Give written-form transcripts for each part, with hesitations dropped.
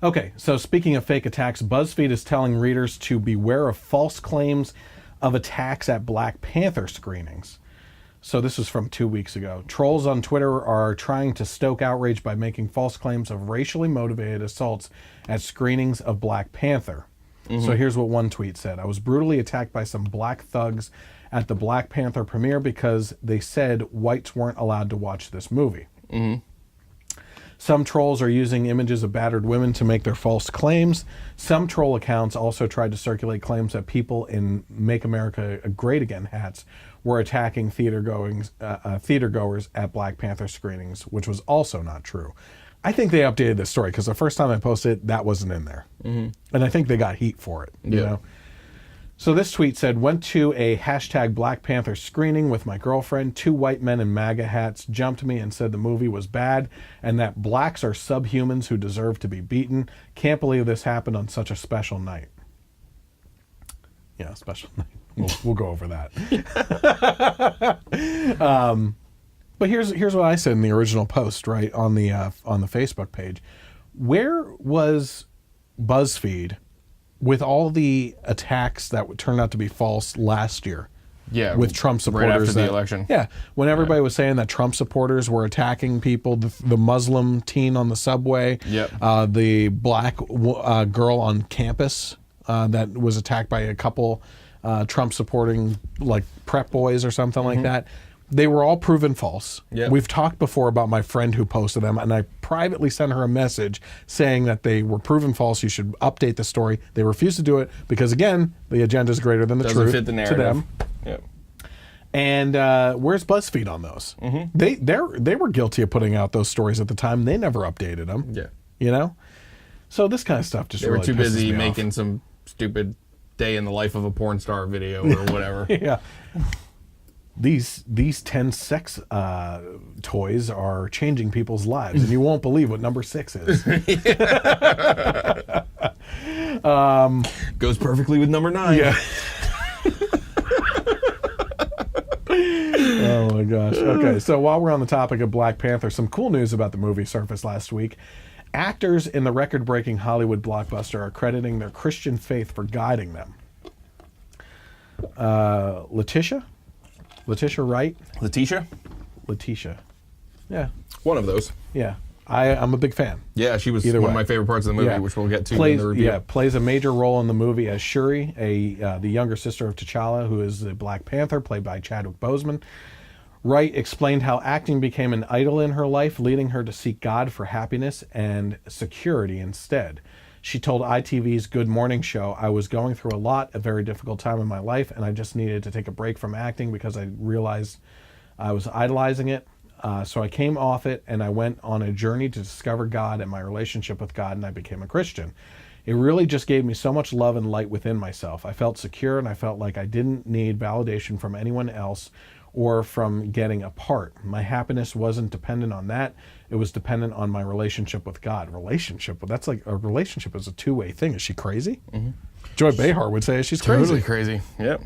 Okay, so speaking of fake attacks, BuzzFeed is telling readers to beware of false claims of attacks at Black Panther screenings. So this was from 2 weeks ago. Trolls on Twitter are trying to stoke outrage by making false claims of racially motivated assaults at screenings of Black Panther. So here's what one tweet said. I was brutally attacked by some black thugs at the Black Panther premiere because they said whites weren't allowed to watch this movie. Some trolls are using images of battered women to make their false claims. Some troll accounts also tried to circulate claims that people in Make America Great Again hats were attacking theatergoers at Black Panther screenings, which was also not true. I think they updated this story because the first time I posted it, that wasn't in there. And I think they got heat for it. You know? So this tweet said, went to a hashtag Black Panther screening with my girlfriend. 2 white men in MAGA hats jumped me and said the movie was bad and that blacks are subhumans who deserve to be beaten. Can't believe this happened on such a special night. Yeah, special night. We'll go over that. But here's what I said in the original post, right, on the Facebook page. Where was BuzzFeed with all the attacks that turned out to be false last year? Yeah, with Trump supporters. Right after the election. Yeah, when everybody was saying that Trump supporters were attacking people, the Muslim teen on the subway, the black girl on campus that was attacked by a couple Trump supporting like prep boys or something like that. They were all proven false. We've talked before about my friend who posted them, and I privately sent her a message saying that they were proven false. You should update the story. They refused to do it because, again, the agenda is greater than the truth fit the narrative. to them. And where's BuzzFeed on those? They were guilty of putting out those stories at the time. They never updated them. You know? So this kind of stuff just really pisses me off. They were too busy making some stupid day in the life of a porn star video or whatever. These 10 sex toys are changing people's lives, and you won't believe what number 6 is. Goes perfectly with number 9. Yeah. Oh my gosh. Okay, so while we're on the topic of Black Panther, some cool news about the movie surfaced last week. Actors in the record-breaking Hollywood blockbuster are crediting their Christian faith for guiding them. Letitia Wright? Letitia. Yeah. One of those. Yeah. I'm a big fan. Yeah, she was one of my favorite parts of the movie, which we'll get to in the review. Yeah, plays a major role in the movie as Shuri, the younger sister of T'Challa, who is the Black Panther, played by Chadwick Boseman. Wright explained how acting became an idol in her life, leading her to seek God for happiness and security instead. She told ITV's Good Morning Show, I was going through a very difficult time in my life, and I just needed to take a break from acting because I realized I was idolizing it. So I came off it, and I went on a journey to discover God and my relationship with God, and I became a Christian. It really just gave me so much love and light within myself. I felt secure, and I felt like I didn't need validation from anyone else or from getting a part. My happiness wasn't dependent on that. It was dependent on my relationship with God. That's like a relationship is a two-way thing. Is she crazy? Joy Behar would say she's crazy. Totally crazy. Yep.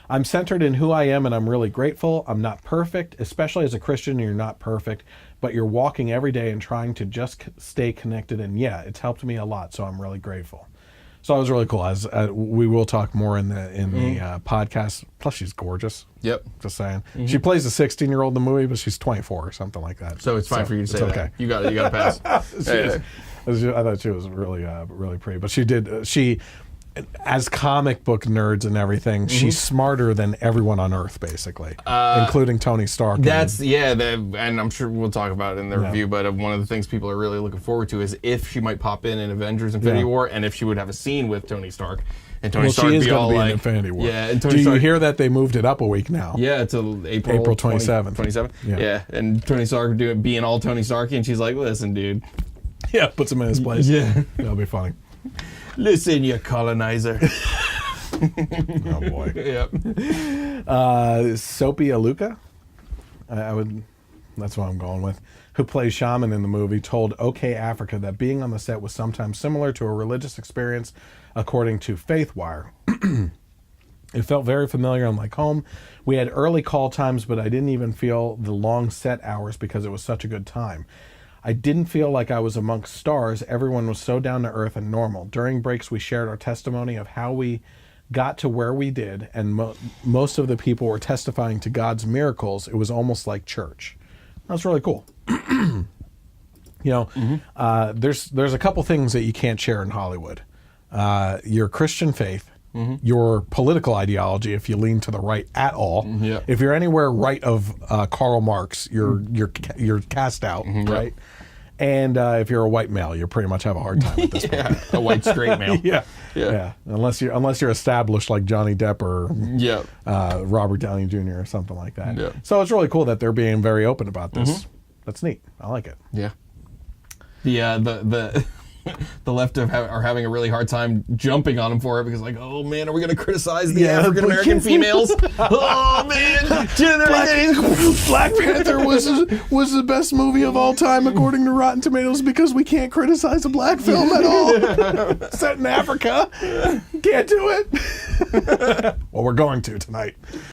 I'm centered in who I am, and I'm really grateful. I'm not perfect, especially as a Christian. You're not perfect, but you're walking every day and trying to just stay connected. And yeah, it's helped me a lot, so I'm really grateful. So that was really cool. As we will talk more in the podcast. Plus, she's gorgeous. Yep. Just saying. She plays a 16-year-old in the movie, but she's 24 or something like that. So it's fine for you to say that. Okay. You got to pass. I thought she was really pretty, but she. As comic book nerds and everything, she's smarter than everyone on Earth, basically, including Tony Stark. And I'm sure we'll talk about it in the review, but one of the things people are really looking forward to is if she might pop in Avengers Infinity War, and if she would have a scene with Tony Stark. And Tony Stark she is be all in like, Infinity War. Yeah, and Do you hear that they moved it up a week now? Yeah, to April 27th. 27th? Yeah, and Tony Stark being all Tony Starky, and she's like, listen, dude. Yeah, puts him in his place. Yeah. That'll be funny. Listen, you colonizer. Oh, boy. Yep. Sophie Aluka, that's what I'm going with, who plays Shaman in the movie, told OK Africa that being on the set was sometimes similar to a religious experience, according to FaithWire. It felt very familiar and like home. We had early call times, but I didn't even feel the long set hours because it was such a good time. I didn't feel like I was amongst stars. Everyone was so down to earth and normal. During breaks, we shared our testimony of how we got to where we did, and most of the people were testifying to God's miracles. It was almost like church. That's really cool. There's a couple things that you can't share in Hollywood. Your Christian faith, your political ideology, if you lean to the right at all. Yeah. If you're anywhere right of Karl Marx, you're cast out, right? And if you're a white male, you pretty much have a hard time at this point. A white straight male. Yeah. Unless you're established like Johnny Depp or Robert Downey Jr. or something like that. Yeah. So it's really cool that they're being very open about this. That's neat. I like it. Yeah. The left are having a really hard time jumping on him for it because, like, oh man, are we going to criticize the African American females? Oh man, Black Panther was the best movie of all time according to Rotten Tomatoes because we can't criticize a black film at all. Set in Africa, can't do it. Well, we're going to tonight.